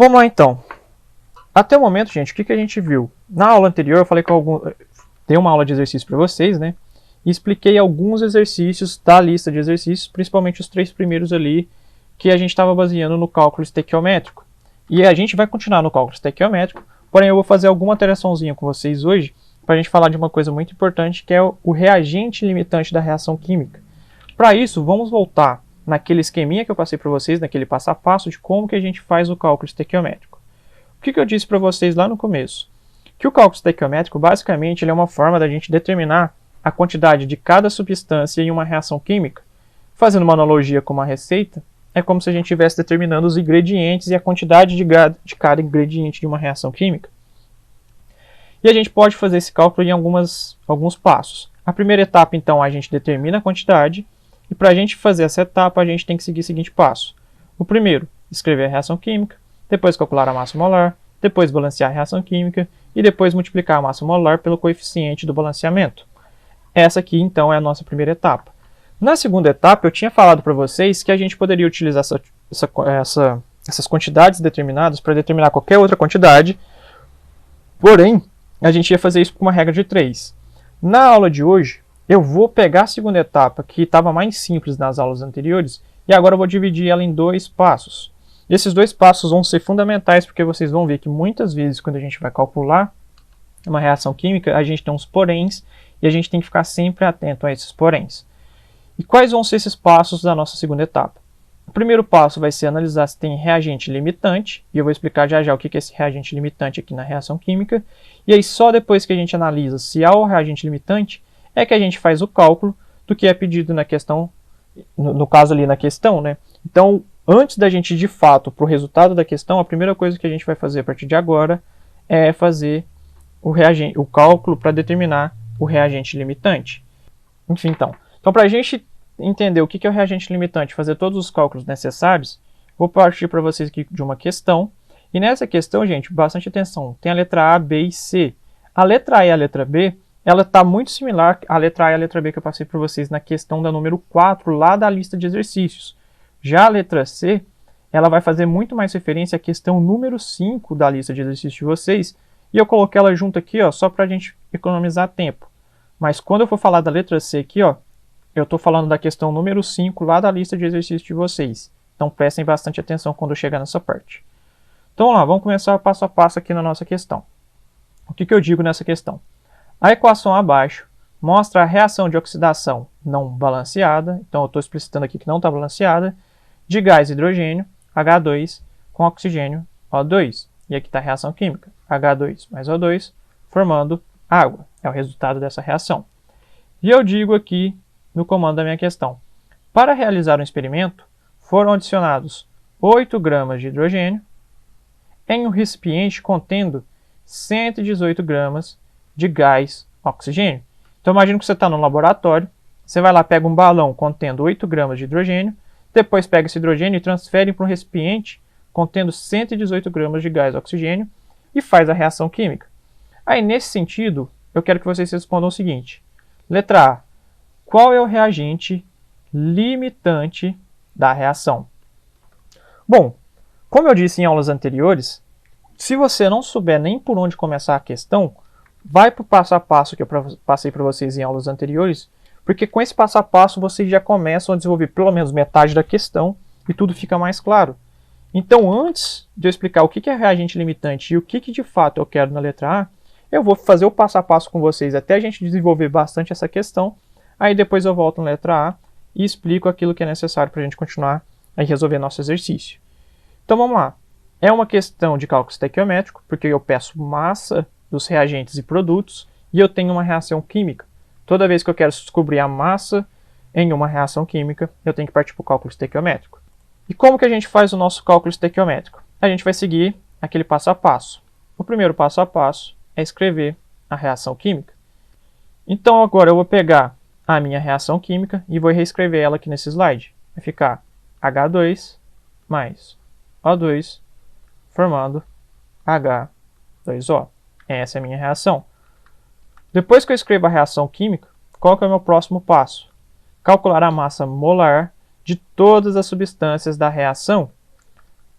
Vamos lá então. Até o momento, gente, o que a gente viu? Na aula anterior eu falei que dei uma aula de exercício para vocês, né? E expliquei alguns exercícios da lista de exercícios, principalmente os 3 primeiros ali, que a gente estava baseando no cálculo estequiométrico. E a gente vai continuar no cálculo estequiométrico, porém eu vou fazer alguma alteraçãozinha com vocês hoje, para a gente falar de uma coisa muito importante, que é o reagente limitante da reação química. Para isso, vamos voltar naquele esqueminha que eu passei para vocês, naquele passo a passo de como que a gente faz o cálculo estequiométrico. O que eu disse para vocês lá no começo? Que o cálculo estequiométrico, basicamente, ele é uma forma da gente determinar a quantidade de cada substância em uma reação química. Fazendo uma analogia com uma receita, é como se a gente estivesse determinando os ingredientes e a quantidade de cada ingrediente de uma reação química. E a gente pode fazer esse cálculo em alguns passos. A primeira etapa, então, a gente determina a quantidade, e para a gente fazer essa etapa, a gente tem que seguir o seguinte passo. O primeiro, escrever a reação química, depois calcular a massa molar, depois balancear a reação química, e depois multiplicar a massa molar pelo coeficiente do balanceamento. Essa aqui, então, é a nossa primeira etapa. Na segunda etapa, eu tinha falado para vocês que a gente poderia utilizar essas quantidades determinadas para determinar qualquer outra quantidade, porém, a gente ia fazer isso com uma regra de 3. Na aula de hoje, eu vou pegar a segunda etapa, que estava mais simples nas aulas anteriores, e agora eu vou dividir ela em 2 passos. Esses 2 passos vão ser fundamentais, porque vocês vão ver que muitas vezes, quando a gente vai calcular uma reação química, a gente tem uns poréns, e a gente tem que ficar sempre atento a esses poréns. E quais vão ser esses passos da nossa segunda etapa? O primeiro passo vai ser analisar se tem reagente limitante, e eu vou explicar já já o que é esse reagente limitante aqui na reação química, e aí só depois que a gente analisa se há o reagente limitante, é que a gente faz o cálculo do que é pedido na questão, no caso ali na questão, né? Então, antes da gente de fato, para o resultado da questão, a primeira coisa que a gente vai fazer a partir de agora é fazer o cálculo para determinar o reagente limitante. Enfim, então para a gente entender o que é o reagente limitante, fazer todos os cálculos necessários, vou partir para vocês aqui de uma questão. E nessa questão, gente, bastante atenção, tem a letra A, B e C. A letra A e a letra B, ela está muito similar à letra A e à letra B que eu passei para vocês na questão da número 4, lá da lista de exercícios. Já a letra C, ela vai fazer muito mais referência à questão número 5 da lista de exercícios de vocês, e eu coloquei ela junto aqui, ó, só para a gente economizar tempo. Mas quando eu for falar da letra C aqui, ó, eu estou falando da questão número 5 lá da lista de exercícios de vocês. Então prestem bastante atenção quando eu chegar nessa parte. Então vamos lá, vamos começar passo a passo aqui na nossa questão. O que eu digo nessa questão? A equação abaixo mostra a reação de oxidação não balanceada, então eu estou explicitando aqui que não está balanceada, de gás hidrogênio, H2, com oxigênio, O2. E aqui está a reação química, H2 mais O2, formando água. É o resultado dessa reação. E eu digo aqui no comando da minha questão. Para realizar um experimento, foram adicionados 8 gramas de hidrogênio em um recipiente contendo 118 gramas de gás oxigênio. Então imagina que você está no laboratório, você vai lá, pega um balão contendo 8 gramas de hidrogênio, depois pega esse hidrogênio e transfere para um recipiente contendo 118 gramas de gás oxigênio e faz a reação química. Aí nesse sentido, eu quero que vocês respondam o seguinte. Letra A. Qual é o reagente limitante da reação? Bom, como eu disse em aulas anteriores, se você não souber nem por onde começar a questão, vai para o passo a passo que eu passei para vocês em aulas anteriores, porque com esse passo a passo vocês já começam a desenvolver pelo menos metade da questão e tudo fica mais claro. Então, antes de eu explicar o que é reagente limitante e o que de fato eu quero na letra A, eu vou fazer o passo a passo com vocês até a gente desenvolver bastante essa questão. Aí depois eu volto na letra A e explico aquilo que é necessário para a gente continuar a resolver nosso exercício. Então vamos lá. É uma questão de cálculo estequiométrico, porque eu peço massa dos reagentes e produtos e eu tenho uma reação química. Toda vez que eu quero descobrir a massa em uma reação química, eu tenho que partir para o cálculo estequiométrico. E como que a gente faz o nosso cálculo estequiométrico? A gente vai seguir aquele passo a passo. O primeiro passo a passo é escrever a reação química. Então agora eu vou pegar a minha reação química e vou reescrever ela aqui nesse slide. Vai ficar H2 mais O2 formando H2O. Essa é a minha reação. Depois que eu escrevo a reação química, qual que é o meu próximo passo? Calcular a massa molar de todas as substâncias da reação.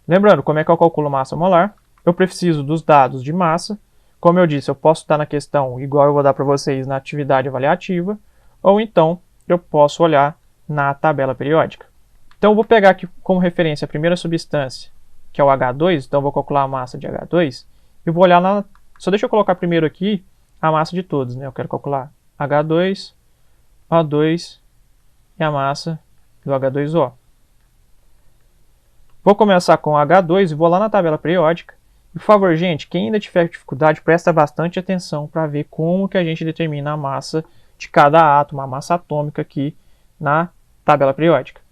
Lembrando, como é que eu calculo massa molar? Eu preciso dos dados de massa. Como eu disse, eu posso estar na questão igual eu vou dar para vocês na atividade avaliativa, ou então eu posso olhar na tabela periódica. Então eu vou pegar aqui como referência a primeira substância, que é o H2, então eu vou calcular a massa de H2, e vou olhar lá, só deixa eu colocar primeiro aqui a massa de todos, né? Eu quero calcular H2, O2 e a massa do H2O. Vou começar com H2 e vou lá na tabela periódica. E, por favor, gente, quem ainda tiver dificuldade, presta bastante atenção para ver como que a gente determina a massa de cada átomo, a massa atômica aqui na tabela periódica.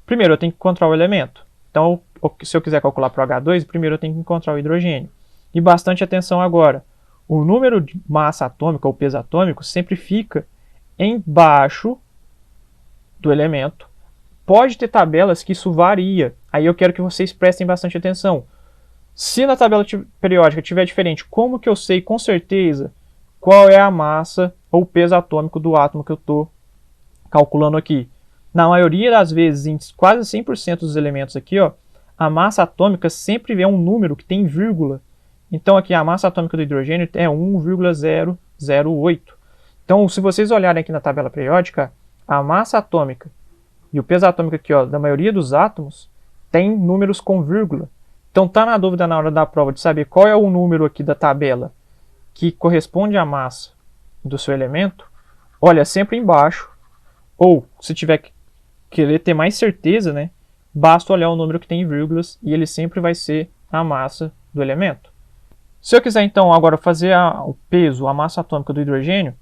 Primeiro, eu tenho que encontrar o elemento. Então, se eu quiser calcular para o H2, primeiro eu tenho que encontrar o hidrogênio. E bastante atenção agora. O número de massa atômica, ou peso atômico, sempre fica embaixo do elemento. Pode ter tabelas que isso varia. Aí eu quero que vocês prestem bastante atenção. Se na tabela periódica tiver diferente, como que eu sei com certeza qual é a massa ou o peso atômico do átomo que eu estou calculando aqui? Na maioria das vezes, em quase 100% dos elementos aqui, ó, a massa atômica sempre é um número que tem vírgula. Então aqui a massa atômica do hidrogênio é 1,008. Então, se vocês olharem aqui na tabela periódica, a massa atômica e o peso atômico aqui, ó, da maioria dos átomos tem números com vírgula. Então tá na dúvida na hora da prova de saber qual é o número aqui da tabela que corresponde à massa do seu elemento, olha sempre embaixo, ou se tiver que querer ter mais certeza, né, basta olhar o número que tem vírgulas e ele sempre vai ser a massa do elemento. Se eu quiser então agora fazer o peso, a massa atômica do hidrogênio,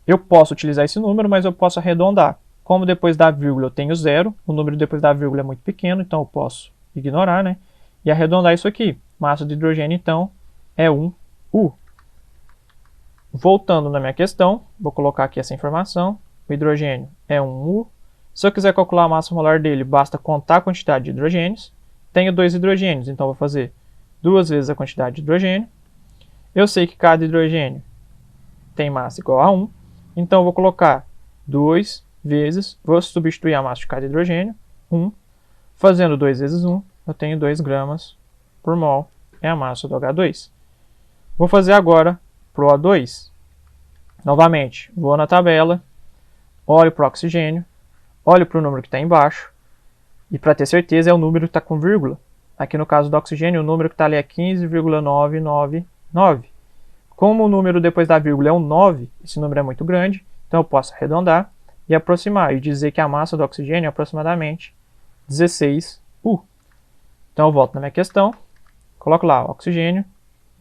eu posso utilizar esse número, mas eu posso arredondar. Como depois da vírgula eu tenho zero, o número depois da vírgula é muito pequeno, então eu posso ignorar, né? E arredondar isso aqui. Massa de hidrogênio, então, é 1U. Voltando na minha questão, vou colocar aqui essa informação. O hidrogênio é 1U. Se eu quiser calcular a massa molar dele, basta contar a quantidade de hidrogênios. Tenho 2 hidrogênios, então vou fazer 2 vezes a quantidade de hidrogênio. Eu sei que cada hidrogênio tem massa igual a 1, então eu vou colocar 2 vezes, vou substituir a massa de cada hidrogênio, 1. Fazendo 2 vezes 1, eu tenho 2 gramas por mol, é a massa do H2. Vou fazer agora para o O2. Novamente, vou na tabela, olho para o oxigênio, olho para o número que está embaixo, e para ter certeza é o número que está com vírgula. Aqui no caso do oxigênio, o número que está ali é 15,999. Como o número depois da vírgula é um 9, esse número é muito grande, então eu posso arredondar e aproximar, e dizer que a massa do oxigênio é aproximadamente 16U. Então eu volto na minha questão, coloco lá, oxigênio,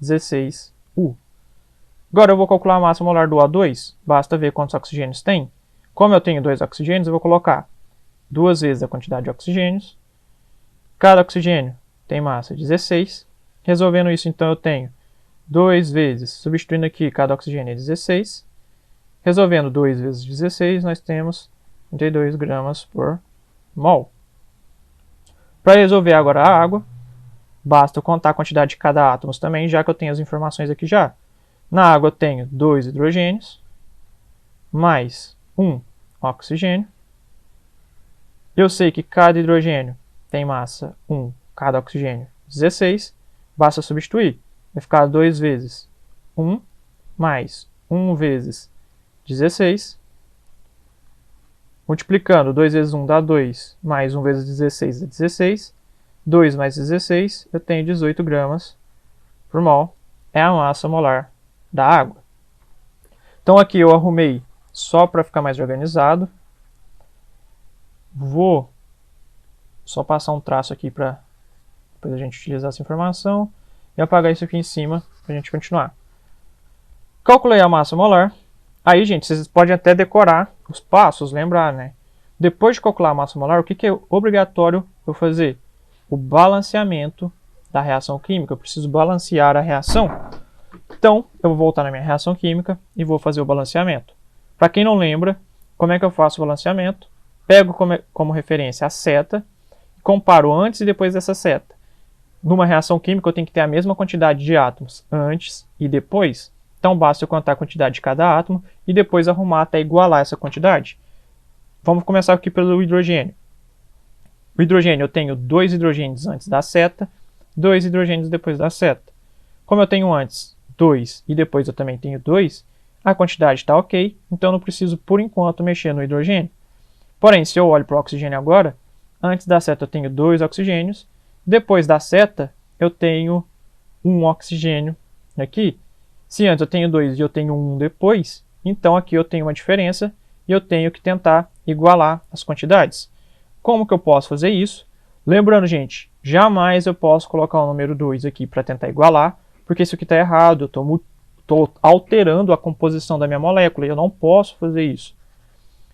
16U. Agora eu vou calcular a massa molar do O2, basta ver quantos oxigênios tem. Como eu tenho 2 oxigênios, eu vou colocar 2 vezes a quantidade de oxigênios. Cada oxigênio tem massa 16. Resolvendo isso, então, eu tenho 2 vezes, substituindo aqui, cada oxigênio é 16. Resolvendo 2 vezes 16, nós temos 32 gramas por mol. Para resolver agora a água, basta eu contar a quantidade de cada átomo também, já que eu tenho as informações aqui já. Na água eu tenho 2 hidrogênios, mais 1 oxigênio. Eu sei que cada hidrogênio tem massa 1, cada oxigênio 16. Basta substituir. Vai ficar 2 vezes 1, mais 1 vezes 16. Multiplicando, 2 vezes 1 dá 2, mais 1 vezes 16 dá 16. 2 mais 16, eu tenho 18 gramas por mol. É a massa molar da água. Então aqui eu arrumei só para ficar mais organizado. Vou só passar um traço aqui para depois a gente utilizar essa informação e apagar isso aqui em cima para a gente continuar. Calculei a massa molar. Aí, gente, vocês podem até decorar os passos, lembrar, né? Depois de calcular a massa molar, o que é obrigatório eu fazer? O balanceamento da reação química. Eu preciso balancear a reação. Então, eu vou voltar na minha reação química e vou fazer o balanceamento. Para quem não lembra, como é que eu faço o balanceamento? Pego como referência a seta e comparo antes e depois dessa seta. Numa reação química, eu tenho que ter a mesma quantidade de átomos antes e depois. Então, basta eu contar a quantidade de cada átomo e depois arrumar até igualar essa quantidade. Vamos começar aqui pelo hidrogênio. O hidrogênio, eu tenho 2 hidrogênios antes da seta 2 hidrogênios depois da seta. Como eu tenho antes 2 e depois eu também tenho 2, a quantidade está ok, então eu não preciso, por enquanto, mexer no hidrogênio. Porém, se eu olho para o oxigênio agora, antes da seta eu tenho 2 oxigênios, depois da seta eu tenho 1 oxigênio aqui. Se antes eu tenho 2 e eu tenho 1 depois, então aqui eu tenho uma diferença e eu tenho que tentar igualar as quantidades. Como que eu posso fazer isso? Lembrando, gente, jamais eu posso colocar o número 2 aqui para tentar igualar, porque isso aqui está errado, eu estou alterando a composição da minha molécula e eu não posso fazer isso.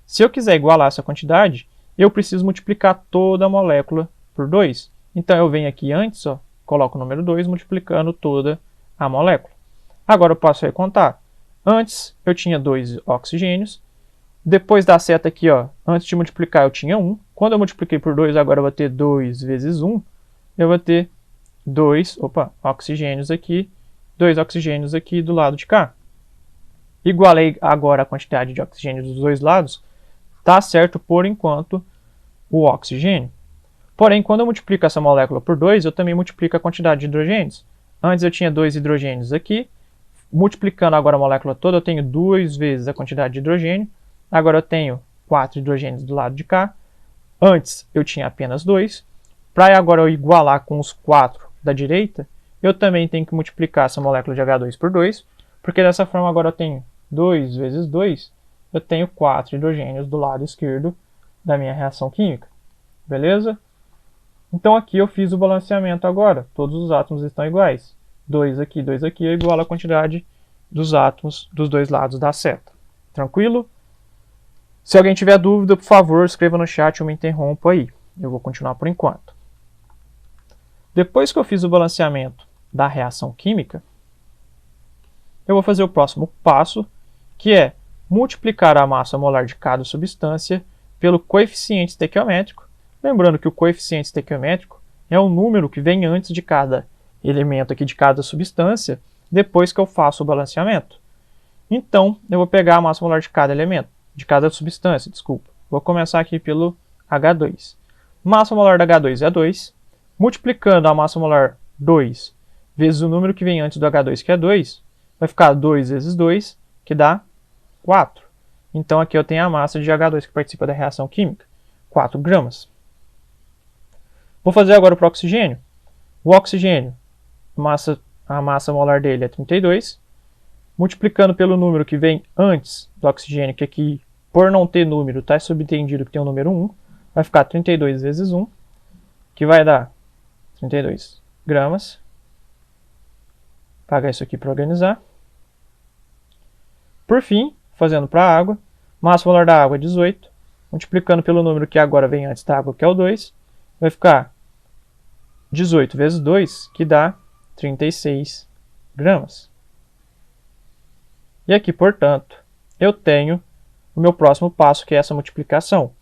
Se eu quiser igualar essa quantidade, eu preciso multiplicar toda a molécula por 2. Então eu venho aqui antes, ó, coloco o número 2 multiplicando toda a molécula. Agora eu posso recontar. Antes eu tinha 2 oxigênios. Depois da seta aqui, ó, antes de multiplicar eu tinha 1. Quando eu multipliquei por 2, agora eu vou ter 2 vezes 1. Eu vou ter 2 oxigênios aqui, 2 oxigênios aqui do lado de cá. Igualei agora a quantidade de oxigênio dos dois lados. Está certo por enquanto o oxigênio. Porém, quando eu multiplico essa molécula por 2, eu também multiplico a quantidade de hidrogênios. Antes eu tinha 2 hidrogênios aqui. Multiplicando agora a molécula toda, eu tenho 2 vezes a quantidade de hidrogênio. Agora eu tenho 4 hidrogênios do lado de cá. Antes eu tinha apenas 2. Para agora eu igualar com os 4 da direita, eu também tenho que multiplicar essa molécula de H2 por 2, porque dessa forma agora eu tenho 2 vezes 2, eu tenho 4 hidrogênios do lado esquerdo da minha reação química. Beleza? Então aqui eu fiz o balanceamento agora. Todos os átomos estão iguais. 2 aqui é igual à quantidade dos átomos dos dois lados da seta. Tranquilo? Se alguém tiver dúvida, por favor, escreva no chat ou me interrompa aí. Eu vou continuar por enquanto. Depois que eu fiz o balanceamento da reação química, eu vou fazer o próximo passo, que é multiplicar a massa molar de cada substância pelo coeficiente estequiométrico. Lembrando que o coeficiente estequiométrico é o número que vem antes de cada elemento aqui, de cada substância, depois que eu faço o balanceamento. Então, eu vou pegar a massa molar de cada elemento, de cada substância, desculpa. Vou começar aqui pelo H2. Massa molar da H2 é 2. Multiplicando a massa molar 2 vezes o número que vem antes do H2, que é 2, vai ficar 2 vezes 2, que dá 4. Então aqui eu tenho a massa de H2 que participa da reação química, 4 gramas. Vou fazer agora para o oxigênio. O oxigênio, a massa molar dele é 32. Multiplicando pelo número que vem antes do oxigênio, que aqui, por não ter número, está subentendido que tem o número 1, vai ficar 32 vezes 1, que vai dar 32 gramas. Vou apagar isso aqui para organizar. Por fim, fazendo para a água, massa molar da água é 18. Multiplicando pelo número que agora vem antes da água, que é o 2, vai ficar 18 vezes 2, que dá 36 gramas. E aqui, portanto, eu tenho o meu próximo passo, que é essa multiplicação.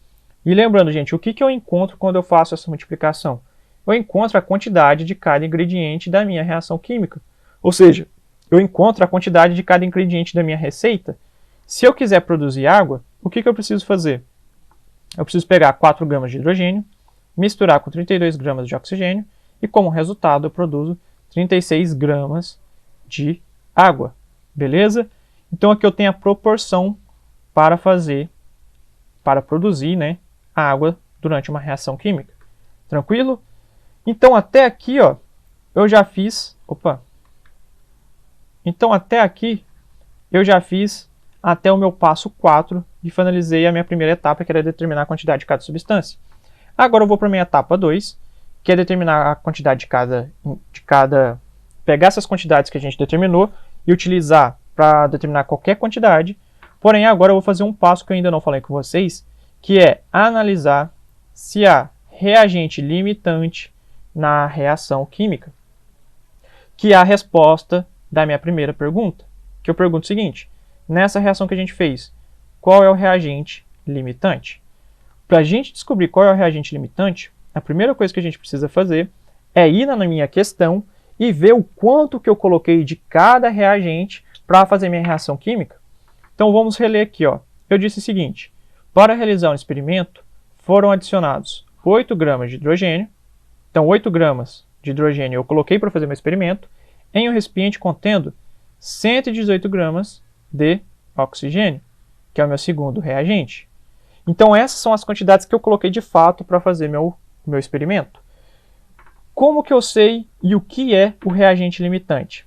E lembrando, gente, o que eu encontro quando eu faço essa multiplicação? Eu encontro a quantidade de cada ingrediente da minha reação química. Ou seja, eu encontro a quantidade de cada ingrediente da minha receita. Se eu quiser produzir água, o que eu preciso fazer? Eu preciso pegar 4 gramas de hidrogênio, misturar com 32 gramas de oxigênio, e como resultado eu produzo 36 gramas de água. Beleza? Então aqui eu tenho a proporção para produzir, né, a água durante uma reação química. Tranquilo? Então até aqui, ó, eu já fiz... Então até aqui eu já fiz até o meu passo 4 e finalizei a minha primeira etapa, que era determinar a quantidade de cada substância. Agora eu vou para a minha etapa 2, que é determinar a quantidade de cada... Pegar essas quantidades que a gente determinou e utilizar para determinar qualquer quantidade. Porém, agora eu vou fazer um passo que eu ainda não falei com vocês, que é analisar se há reagente limitante na reação química, que é a resposta da minha primeira pergunta, que eu pergunto o seguinte: nessa reação que a gente fez, qual é o reagente limitante? Para a gente descobrir qual é o reagente limitante, a primeira coisa que a gente precisa fazer é ir na minha questão e ver o quanto que eu coloquei de cada reagente para fazer minha reação química. Então vamos reler aqui, ó. Eu disse o seguinte: para realizar um experimento, foram adicionados 8 gramas de hidrogênio. Então 8 gramas de hidrogênio eu coloquei para fazer meu experimento em um recipiente contendo 118 gramas de oxigênio, que é o meu segundo reagente. Então essas são as quantidades que eu coloquei de fato para fazer meu experimento. Como que eu sei e o que é o reagente limitante?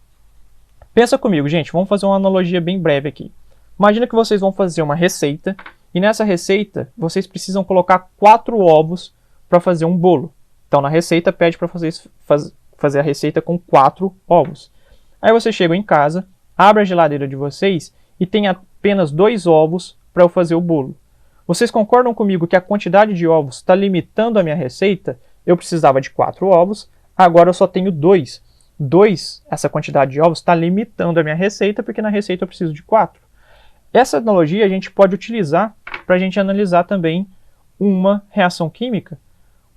Pensa comigo, gente, vamos fazer uma analogia bem breve aqui. Imagina que vocês vão fazer uma receita e nessa receita vocês precisam colocar 4 ovos para fazer um bolo. Então na receita pede para fazer a receita com 4 ovos. Aí vocês chegam em casa, abrem a geladeira de vocês e tem apenas 2 ovos para eu fazer o bolo. Vocês concordam comigo que a quantidade de ovos está limitando a minha receita? Eu precisava de 4 ovos, agora eu só tenho 2. 2, essa quantidade de ovos, está limitando a minha receita, porque na receita eu preciso de 4. Essa analogia a gente pode utilizar para a gente analisar também uma reação química.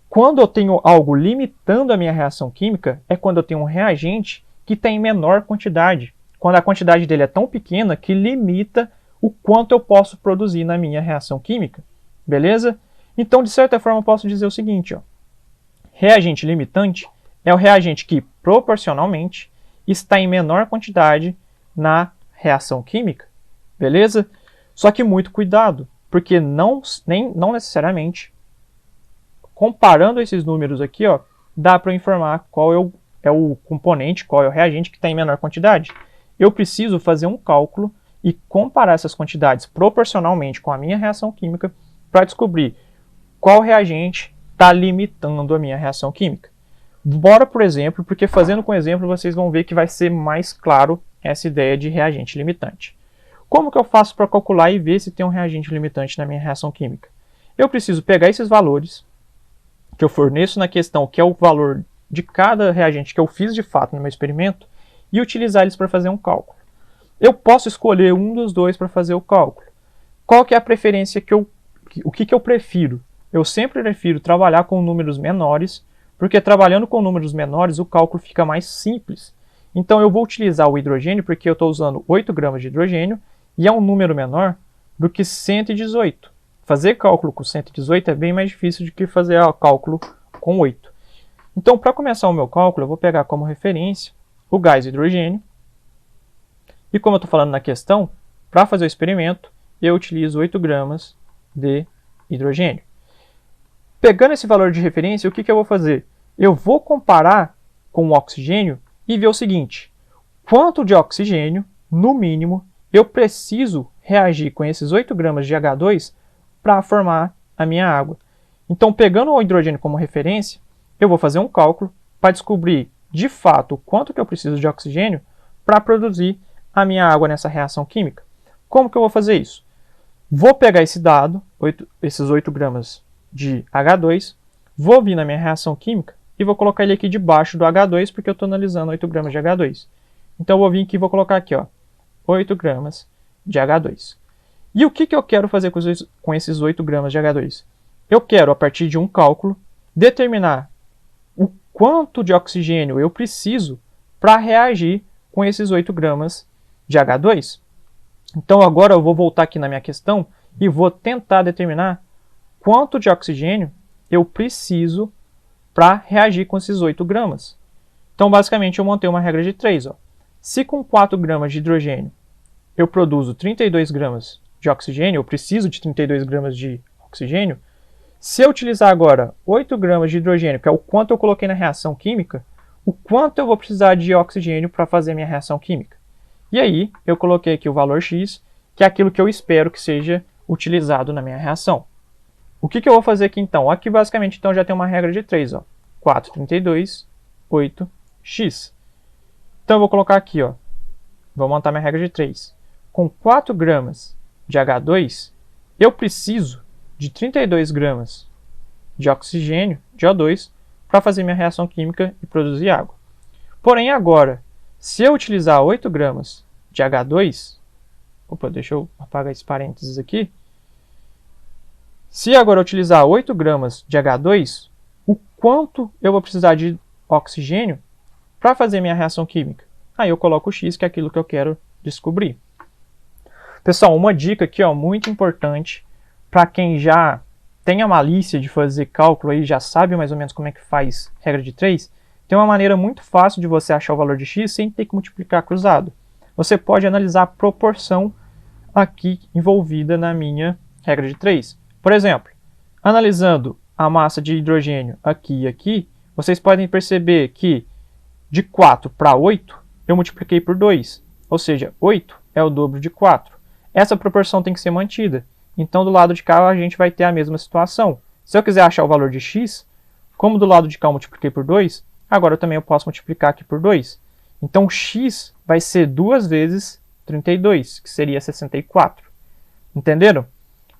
Quando eu tenho algo limitando a minha reação química, é quando eu tenho um reagente que tem menor quantidade. Quando a quantidade dele é tão pequena que limita o quanto eu posso produzir na minha reação química. Beleza? Então, de certa forma, eu posso dizer o seguinte, ó. Reagente limitante é o reagente que, proporcionalmente, está em menor quantidade na reação química. Beleza? Só que muito cuidado, porque não necessariamente, comparando esses números aqui, ó, dá para informar qual é o componente, qual é o reagente que está em menor quantidade. Eu preciso fazer um cálculo e comparar essas quantidades proporcionalmente com a minha reação química para descobrir qual reagente está limitando a minha reação química. Bora por exemplo, porque fazendo com exemplo vocês vão ver que vai ser mais claro essa ideia de reagente limitante. Como que eu faço para calcular e ver se tem um reagente limitante na minha reação química? Eu preciso pegar esses valores que eu forneço na questão, que é o valor de cada reagente que eu fiz de fato no meu experimento, e utilizar eles para fazer um cálculo. Eu posso escolher um dos dois para fazer o cálculo. Qual que é a preferência o que eu prefiro? Eu sempre prefiro trabalhar com números menores, porque trabalhando com números menores o cálculo fica mais simples. Então eu vou utilizar o hidrogênio porque eu estou usando 8 gramas de hidrogênio e é um número menor do que 118. Fazer cálculo com 118 é bem mais difícil do que fazer cálculo com 8. Então, para começar o meu cálculo, eu vou pegar como referência o gás hidrogênio. E como eu estou falando na questão, para fazer o experimento, eu utilizo 8 gramas de hidrogênio. Pegando esse valor de referência, o que eu vou fazer? Eu vou comparar com o oxigênio e ver o seguinte: quanto de oxigênio, no mínimo, eu preciso reagir com esses 8 gramas de H2 para formar a minha água. Então, pegando o hidrogênio como referência, eu vou fazer um cálculo para descobrir, de fato, o quanto que eu preciso de oxigênio para produzir a minha água nessa reação química. Como que eu vou fazer isso? Vou pegar esse dado, esses 8 gramas de H2, vou vir na minha reação química e vou colocar ele aqui debaixo do H2, porque eu estou analisando 8 gramas de H2. Então, eu vou vir aqui e vou colocar aqui, ó, 8 gramas de H2. E o que eu quero fazer com esses 8 gramas de H2? Eu quero, a partir de um cálculo, determinar o quanto de oxigênio eu preciso para reagir com esses 8 gramas de H2. Então agora eu vou voltar aqui na minha questão e vou tentar determinar quanto de oxigênio eu preciso para reagir com esses 8 gramas. Então basicamente eu montei uma regra de 3. Ó. Se com 4 gramas de hidrogênio eu produzo 32 gramas de oxigênio, eu preciso de 32 gramas de oxigênio, se eu utilizar agora 8 gramas de hidrogênio, que é o quanto eu coloquei na reação química, o quanto eu vou precisar de oxigênio para fazer a minha reação química. E aí, eu coloquei aqui o valor X, que é aquilo que eu espero que seja utilizado na minha reação. O que eu vou fazer aqui então? Aqui basicamente então já tem uma regra de 3, ó. 4, 32, 8, X. Então eu vou colocar aqui, ó. Vou montar minha regra de 3. Com 4 gramas de H2, eu preciso de 32 gramas de oxigênio, de O2, para fazer minha reação química e produzir água. Porém, agora, se eu utilizar 8 gramas de H2, opa, deixa eu apagar esse parênteses aqui. Se agora eu utilizar 8 gramas de H2, o quanto eu vou precisar de oxigênio para fazer minha reação química? Aí eu coloco o X, que é aquilo que eu quero descobrir. Pessoal, uma dica aqui, ó, muito importante para quem já tem a malícia de fazer cálculo aí, já sabe mais ou menos como é que faz regra de 3, tem uma maneira muito fácil de você achar o valor de x sem ter que multiplicar cruzado. Você pode analisar a proporção aqui envolvida na minha regra de 3. Por exemplo, analisando a massa de hidrogênio aqui e aqui, vocês podem perceber que de 4 para 8, eu multipliquei por 2. Ou seja, 8 é o dobro de 4. Essa proporção tem que ser mantida. Então, do lado de cá, a gente vai ter a mesma situação. Se eu quiser achar o valor de x, como do lado de cá eu multipliquei por 2, agora eu posso multiplicar aqui por 2. Então, x vai ser 2 vezes 32, que seria 64. Entenderam?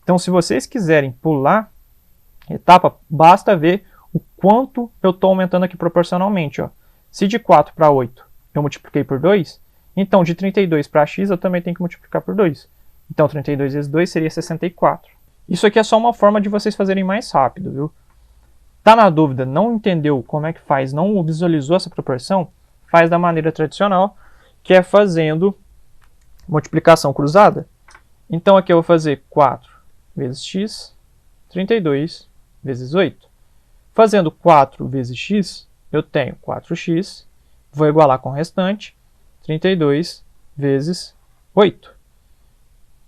Então, se vocês quiserem pular etapa, basta ver o quanto eu estou aumentando aqui proporcionalmente. Ó. Se de 4 para 8 eu multipliquei por 2, então de 32 para x eu também tenho que multiplicar por 2. Então, 32 vezes 2 seria 64. Isso aqui é só uma forma de vocês fazerem mais rápido, viu? Tá na dúvida, não entendeu como é que faz, não visualizou essa proporção? Faz da maneira tradicional, que é fazendo multiplicação cruzada. Então, aqui eu vou fazer 4 vezes x, 32 vezes 8. Fazendo 4 vezes x, eu tenho 4x, vou igualar com o restante, 32 vezes 8.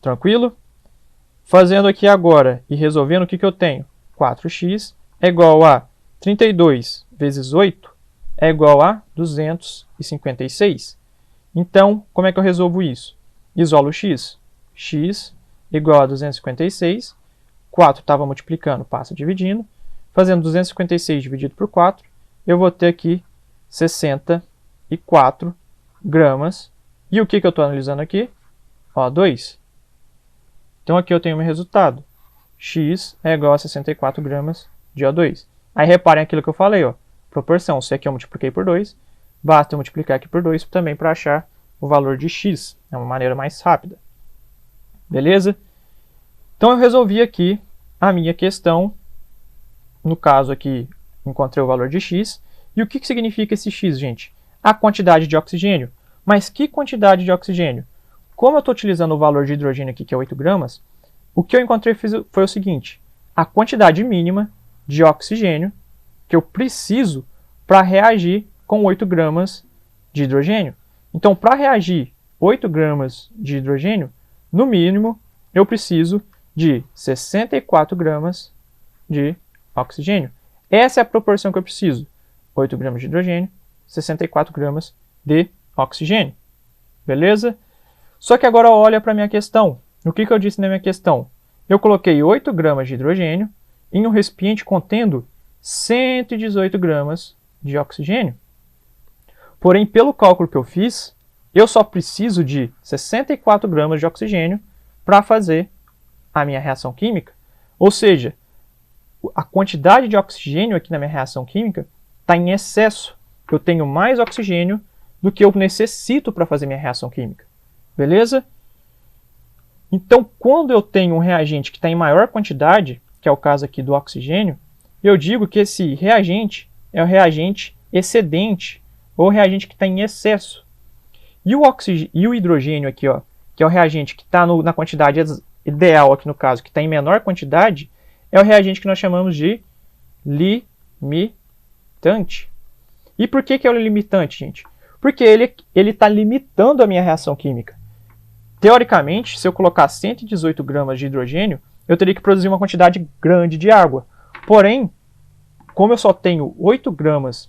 Tranquilo? Fazendo aqui agora e resolvendo, o que eu tenho? 4x é igual a 32 vezes 8 é igual a 256. Então, como é que eu resolvo isso? Isolo x. X igual a 256. 4 estava multiplicando, passa dividindo. Fazendo 256 dividido por 4, eu vou ter aqui 64 gramas. E o que eu estou analisando aqui? O2. Então, aqui eu tenho o meu resultado. X é igual a 64 gramas de O2. Aí, reparem aquilo que eu falei, ó. Proporção. Se aqui eu multipliquei por 2, basta eu multiplicar aqui por 2 também para achar o valor de x. É uma maneira mais rápida. Beleza? Então, eu resolvi aqui a minha questão. No caso aqui, encontrei o valor de x. E o que significa esse x, gente? A quantidade de oxigênio. Mas que quantidade de oxigênio? Como eu estou utilizando o valor de hidrogênio aqui, que é 8 gramas, o que eu encontrei foi o seguinte. A quantidade mínima de oxigênio que eu preciso para reagir com 8 gramas de hidrogênio. Então, para reagir 8 gramas de hidrogênio, no mínimo, eu preciso de 64 gramas de oxigênio. Essa é a proporção que eu preciso. 8 gramas de hidrogênio, 64 gramas de oxigênio. Beleza? Só que agora olha para a minha questão. O que eu disse na minha questão? Eu coloquei 8 gramas de hidrogênio em um recipiente contendo 118 gramas de oxigênio. Porém, pelo cálculo que eu fiz, eu só preciso de 64 gramas de oxigênio para fazer a minha reação química. Ou seja, a quantidade de oxigênio aqui na minha reação química está em excesso. Eu tenho mais oxigênio do que eu necessito para fazer minha reação química. Beleza? Então, quando eu tenho um reagente que está em maior quantidade, que é o caso aqui do oxigênio, eu digo que esse reagente é o reagente excedente, ou reagente que está em excesso. E o hidrogênio aqui, ó, que é o reagente que está na quantidade ideal, aqui no caso, que está em menor quantidade, é o reagente que nós chamamos de limitante. E por que é o limitante, gente? Porque ele está limitando a minha reação química. Teoricamente, se eu colocar 118 gramas de hidrogênio, eu teria que produzir uma quantidade grande de água. Porém, como eu só tenho 8 gramas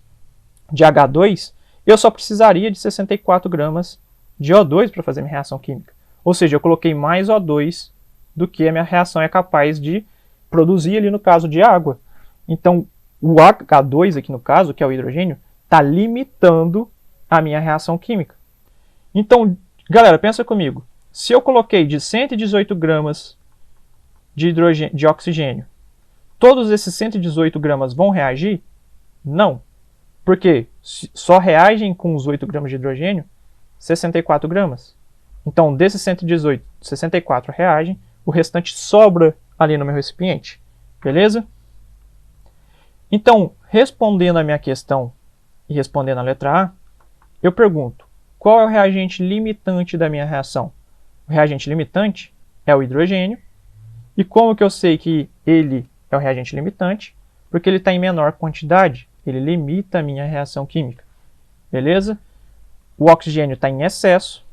de H2, eu só precisaria de 64 gramas de O2 para fazer minha reação química. Ou seja, eu coloquei mais O2 do que a minha reação é capaz de produzir ali no caso de água. Então, o H2 aqui no caso, que é o hidrogênio, está limitando a minha reação química. Então, galera, pensa comigo. Se eu coloquei de 118 gramas de oxigênio, todos esses 118 gramas vão reagir? Não. Porque só reagem com os 8 gramas de hidrogênio 64 gramas. Então, desses 118, 64 reagem, o restante sobra ali no meu recipiente. Beleza? Então, respondendo a minha questão e respondendo a letra A, eu pergunto, qual é o reagente limitante da minha reação? O reagente limitante é o hidrogênio. E como que eu sei que ele é o reagente limitante? Porque ele está em menor quantidade. Ele limita a minha reação química. Beleza? O oxigênio está em excesso.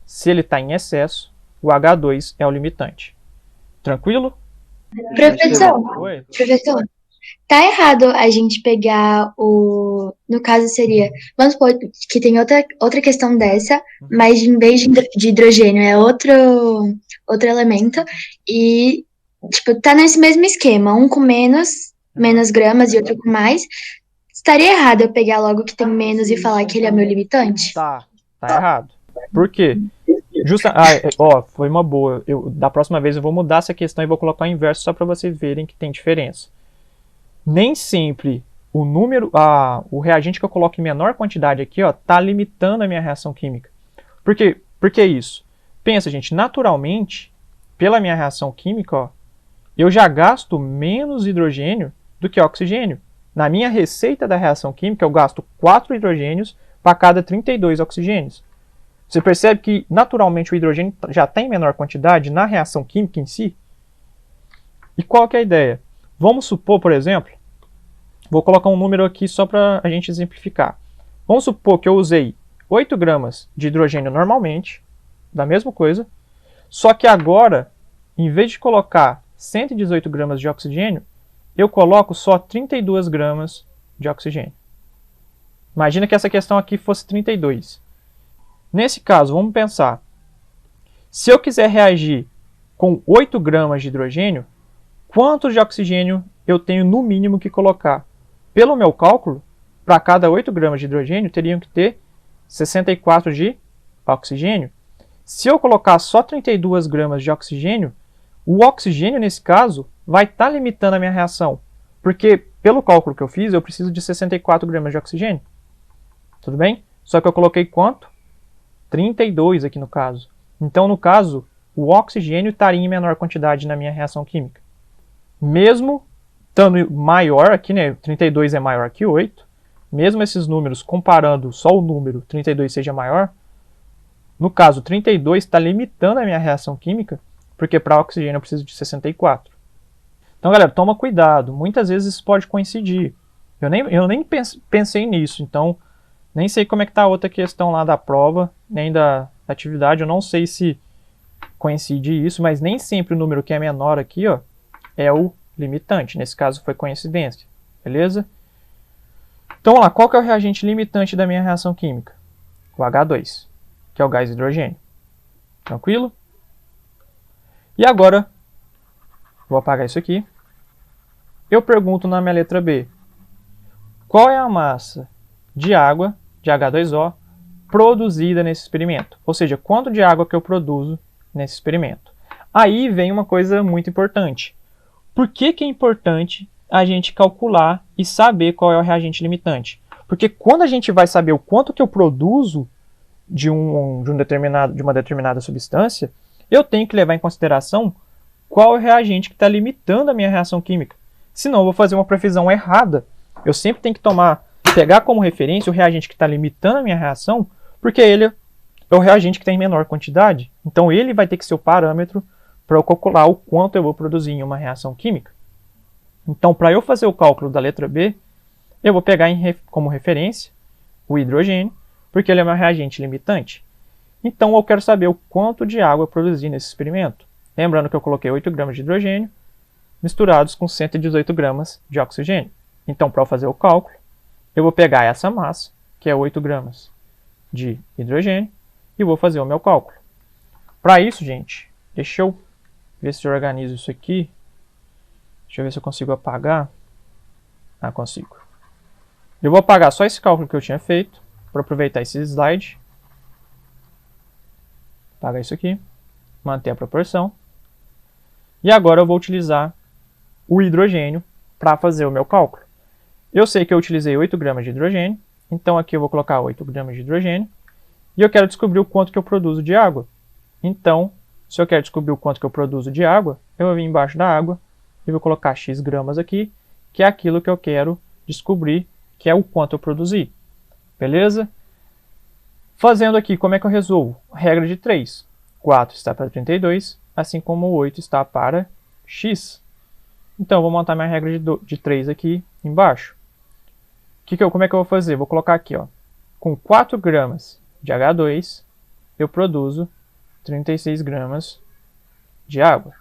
Se ele está em excesso, o H2 é o limitante. Tranquilo? Professor, Oi? professor, tá errado a gente pegar o. No caso seria. Vamos supor que tem outra questão dessa, Uhum. mas em vez de hidrogênio é outro elemento. E, tipo, tá nesse mesmo esquema, um com Aham. menos gramas e outro com mais. Estaria errado eu pegar logo que tem menos e falar que ele é meu limitante? Tá. Tá errado. Por quê? Foi uma boa. Da próxima vez eu vou mudar essa questão e vou colocar o inverso só para vocês verem que tem diferença. Nem sempre o reagente que eu coloco em menor quantidade aqui, ó, tá limitando a minha reação química. Por que isso? Pensa, gente, naturalmente, pela minha reação química, ó, eu já gasto menos hidrogênio do que oxigênio. Na minha receita da reação química, eu gasto 4 hidrogênios para cada 32 oxigênios. Você percebe que, naturalmente, o hidrogênio já está em menor quantidade na reação química em si? E qual que é a ideia? Vamos supor, por exemplo, vou colocar um número aqui só para a gente exemplificar. Vamos supor que eu usei 8 gramas de hidrogênio normalmente, da mesma coisa, só que agora, em vez de colocar 118 gramas de oxigênio, eu coloco só 32 gramas de oxigênio. Imagina que essa questão aqui fosse 32. Nesse caso, vamos pensar. Se eu quiser reagir com 8 gramas de hidrogênio, quanto de oxigênio eu tenho no mínimo que colocar? Pelo meu cálculo, para cada 8 gramas de hidrogênio, teriam que ter 64 de oxigênio. Se eu colocar só 32 gramas de oxigênio, o oxigênio, nesse caso, vai estar limitando a minha reação. Porque, pelo cálculo que eu fiz, eu preciso de 64 gramas de oxigênio. Tudo bem? Só que eu coloquei quanto? 32 aqui no caso. Então, no caso, o oxigênio estaria em menor quantidade na minha reação química. Mesmo estando maior aqui, né? 32 é maior que 8. Mesmo esses números, comparando só o número 32 seja maior, no caso, 32 está limitando a minha reação química, porque para oxigênio eu preciso de 64. Então, galera, toma cuidado. Muitas vezes isso pode coincidir. Eu nem pensei nisso, então nem sei como é que está a outra questão lá da prova, nem da atividade. Eu não sei se coincide isso, mas nem sempre o número que é menor aqui, ó, é o limitante. Nesse caso foi coincidência, beleza? Então, vamos lá, qual que é o reagente limitante da minha reação química? O H2, que é o gás hidrogênio. Tranquilo? E agora, vou apagar isso aqui. Eu pergunto na minha letra B, qual é a massa de água, de H2O, produzida nesse experimento? Ou seja, quanto de água que eu produzo nesse experimento? Aí vem uma coisa muito importante. Por que é importante a gente calcular e saber qual é o reagente limitante? Porque quando a gente vai saber o quanto que eu produzo de uma determinada substância, eu tenho que levar em consideração qual é o reagente que está limitando a minha reação química. Senão eu vou fazer uma previsão errada. Eu sempre tenho que pegar como referência o reagente que está limitando a minha reação, porque ele é o reagente que tem menor quantidade. Então ele vai ter que ser o parâmetro para eu calcular o quanto eu vou produzir em uma reação química. Então, para eu fazer o cálculo da letra B, eu vou pegar como referência o hidrogênio, porque ele é meu reagente limitante. Então, eu quero saber o quanto de água eu produzi nesse experimento. Lembrando que eu coloquei 8 gramas de hidrogênio misturados com 118 gramas de oxigênio. Então, para eu fazer o cálculo, eu vou pegar essa massa, que é 8 gramas de hidrogênio, e vou fazer o meu cálculo. Para isso, gente, deixa eu ver se eu organizo isso aqui. Deixa eu ver se eu consigo apagar. Ah, consigo. Eu vou apagar só esse cálculo que eu tinha feito, para aproveitar esse slide. Apagar isso aqui. Manter a proporção. E agora eu vou utilizar o hidrogênio para fazer o meu cálculo. Eu sei que eu utilizei 8 gramas de hidrogênio, então aqui eu vou colocar 8 gramas de hidrogênio. E eu quero descobrir o quanto que eu produzo de água. Então, se eu quero descobrir o quanto que eu produzo de água, eu vou vir embaixo da água e vou colocar X gramas aqui, que é aquilo que eu quero descobrir, que é o quanto eu produzi. Beleza? Fazendo aqui, como é que eu resolvo? Regra de 3. 4 está para 32, assim como o 8 está para X. Então, eu vou montar minha regra de 3 aqui embaixo. Como é que eu vou fazer? Vou colocar aqui, ó. Com 4 gramas de H2, eu produzo 36 gramas de água.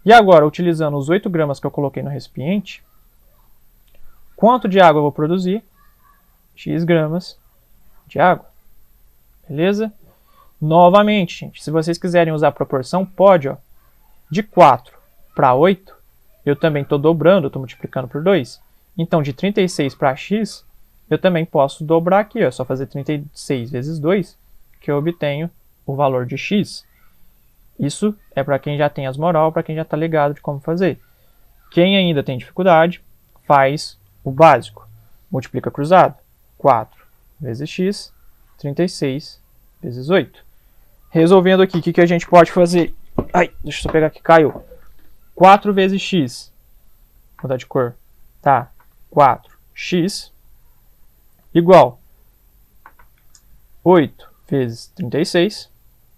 E agora, utilizando os 8 gramas que eu coloquei no recipiente, quanto de água eu vou produzir? X gramas de água. Beleza? Novamente, gente, se vocês quiserem usar a proporção, pode, ó. De 4 para 8, eu também estou dobrando, estou multiplicando por 2. Então, de 36 para x, eu também posso dobrar aqui, ó, é só fazer 36 vezes 2, que eu obtenho o valor de x. Isso é para quem já tem as moral, para quem já está ligado de como fazer. Quem ainda tem dificuldade, faz o básico. Multiplica cruzado. 4 vezes x, 36 vezes 8. Resolvendo aqui, o que a gente pode fazer? Ai, deixa eu só pegar aqui, caiu. 4 vezes x. Vou mudar de cor. Tá. 4x igual 8 vezes 36.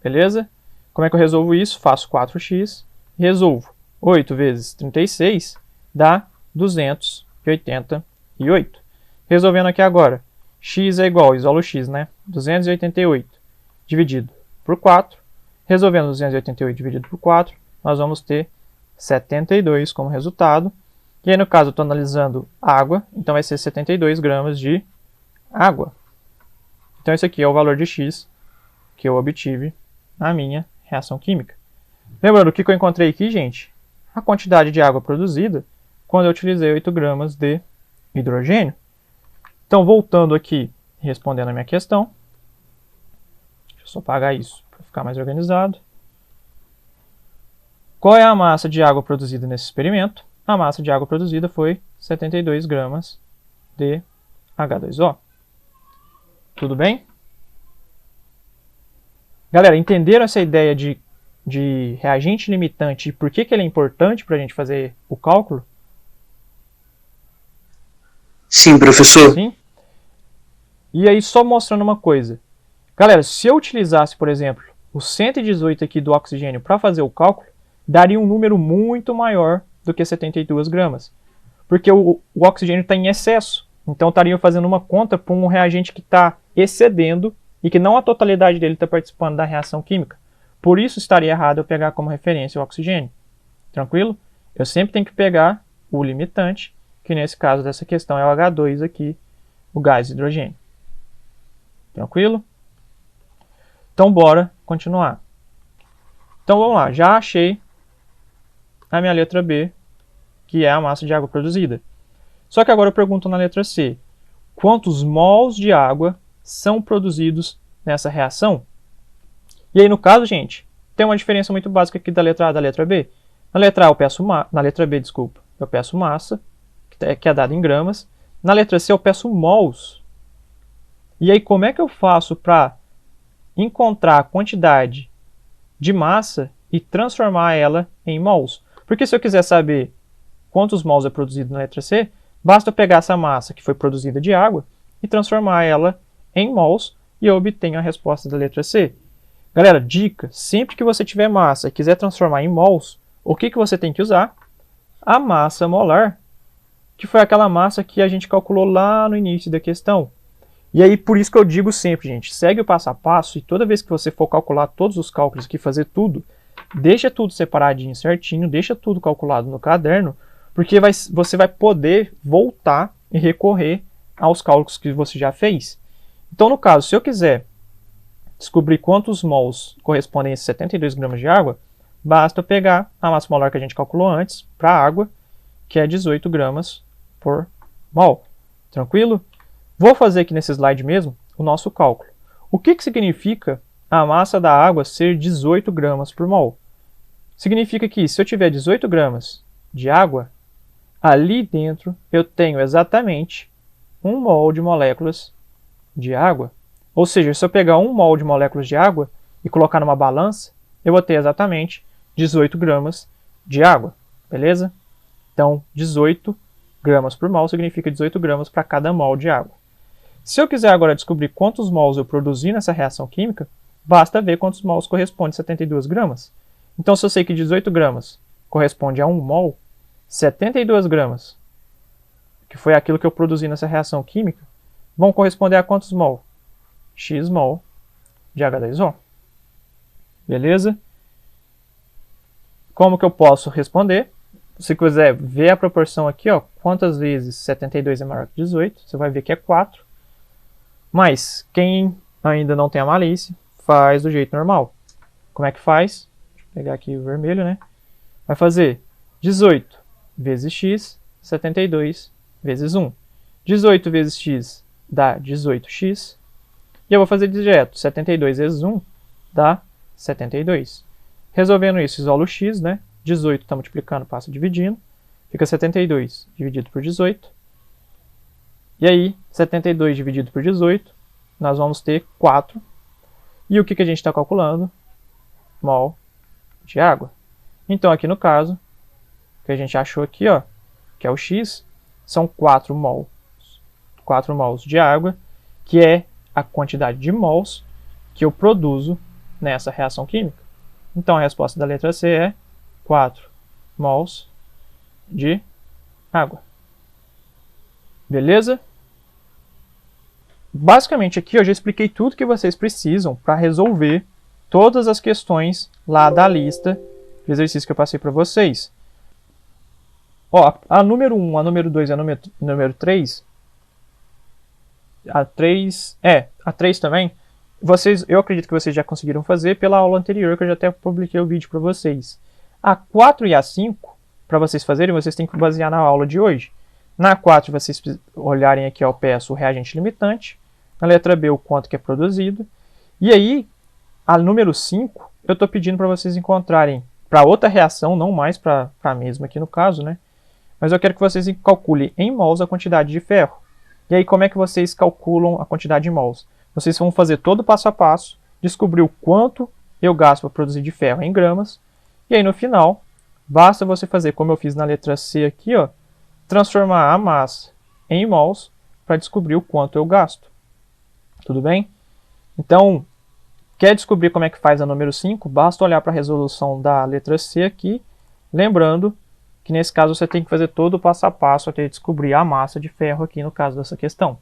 Beleza? Como é que eu resolvo isso? Faço 4x, resolvo 8 vezes 36, dá 288. Resolvendo aqui agora, x é igual, isolo x, né? 288 dividido por 4. Resolvendo 288 dividido por 4, nós vamos ter 72 como resultado. E aí, no caso, eu estou analisando água, então vai ser 72 gramas de água. Então, esse aqui é o valor de x que eu obtive na minha reação química. Lembrando, o que eu encontrei aqui, gente? A quantidade de água produzida quando eu utilizei 8 gramas de hidrogênio. Então, voltando aqui, respondendo a minha questão. Deixa eu só apagar isso para ficar mais organizado. Qual é a massa de água produzida nesse experimento? A massa de água produzida foi 72 gramas de H2O. Tudo bem? Galera, entenderam essa ideia de reagente limitante e por que ele é importante para a gente fazer o cálculo? Sim, professor. Sim? E aí, só mostrando uma coisa. Galera, se eu utilizasse, por exemplo, o 118 aqui do oxigênio para fazer o cálculo, daria um número muito maior do que 72 gramas. Porque o oxigênio está em excesso. Então, estaria fazendo uma conta para um reagente que está excedendo e que não a totalidade dele está participando da reação química. Por isso, estaria errado eu pegar como referência o oxigênio. Tranquilo? Eu sempre tenho que pegar o limitante, que nesse caso dessa questão é o H2 aqui, o gás hidrogênio. Tranquilo? Então, bora continuar. Então, vamos lá. Já achei a minha letra B, que é a massa de água produzida. Só que agora eu pergunto na letra C. Quantos mols de água são produzidos nessa reação? E aí, no caso, gente, tem uma diferença muito básica aqui da letra A e da letra B. Na letra A eu peço na letra B, desculpa, eu peço massa, que é dada em gramas. Na letra C eu peço mols. E aí, como é que eu faço para encontrar a quantidade de massa e transformar ela em mols? Porque se eu quiser saber quantos mols é produzido na letra C, basta eu pegar essa massa que foi produzida de água e transformar ela em mols e eu obtenho a resposta da letra C. Galera, dica, sempre que você tiver massa e quiser transformar em mols, o que você tem que usar? A massa molar, que foi aquela massa que a gente calculou lá no início da questão. E aí, por isso que eu digo sempre, gente, segue o passo a passo e toda vez que você for calcular todos os cálculos aqui, fazer tudo, deixa tudo separadinho, certinho, deixa tudo calculado no caderno, porque você vai poder voltar e recorrer aos cálculos que você já fez. Então, no caso, se eu quiser descobrir quantos mols correspondem a 72 gramas de água, basta eu pegar a massa molar que a gente calculou antes para a água, que é 18 gramas por mol. Tranquilo? Vou fazer aqui nesse slide mesmo o nosso cálculo. O que significa a massa da água ser 18 gramas por mol? Significa que se eu tiver 18 gramas de água, ali dentro eu tenho exatamente 1 mol de moléculas de água. Ou seja, se eu pegar 1 mol de moléculas de água e colocar numa balança, eu vou ter exatamente 18 gramas de água. Beleza? Então, 18 gramas por mol significa 18 gramas para cada mol de água. Se eu quiser agora descobrir quantos mols eu produzi nessa reação química, basta ver quantos mols corresponde a 72 gramas. Então, se eu sei que 18 gramas corresponde a 1 mol, 72 gramas, que foi aquilo que eu produzi nessa reação química, vão corresponder a quantos mol? X mol de H2O. Beleza? Como que eu posso responder? Se quiser ver a proporção aqui, ó, quantas vezes 72 é maior que 18, você vai ver que é 4. Mas quem ainda não tem a malícia, faz do jeito normal. Como é que faz? Deixa eu pegar aqui o vermelho, né? Vai fazer 18 vezes x, 72 vezes 1. 18 vezes x dá 18x. E eu vou fazer direto. 72 vezes 1 dá 72. Resolvendo isso, isolo o x, né? 18 está multiplicando, passa dividindo. Fica 72 dividido por 18. E aí, 72 dividido por 18, nós vamos ter 4. E o que a gente está calculando? Mol de água. Então, aqui no caso, o que a gente achou aqui, ó, que é o x, são 4 mols. 4 mols de água, que é a quantidade de mols que eu produzo nessa reação química. Então, a resposta da letra C é 4 mols de água. Beleza? Basicamente aqui eu já expliquei tudo que vocês precisam para resolver todas as questões lá da lista de exercícios que eu passei para vocês. Ó, a número 1, a número 2 e a número 3, a 3 também, eu acredito que vocês já conseguiram fazer pela aula anterior, que eu já até publiquei o vídeo para vocês. A 4 e a 5, para vocês fazerem, vocês têm que basear na aula de hoje. Na 4, vocês olharem aqui, ó, eu peço o reagente limitante. Na letra B, o quanto que é produzido. E aí, a número 5, eu estou pedindo para vocês encontrarem para outra reação, não mais para a mesma aqui no caso, né? Mas eu quero que vocês calculem em mols a quantidade de ferro. E aí, como é que vocês calculam a quantidade de mols? Vocês vão fazer todo o passo a passo, descobrir o quanto eu gasto para produzir de ferro em gramas. E aí, no final, basta você fazer, como eu fiz na letra C aqui, ó, transformar a massa em mols para descobrir o quanto eu gasto. Tudo bem? Então, quer descobrir como é que faz a número 5? Basta olhar para a resolução da letra C aqui, lembrando que nesse caso você tem que fazer todo o passo a passo até descobrir a massa de ferro aqui no caso dessa questão.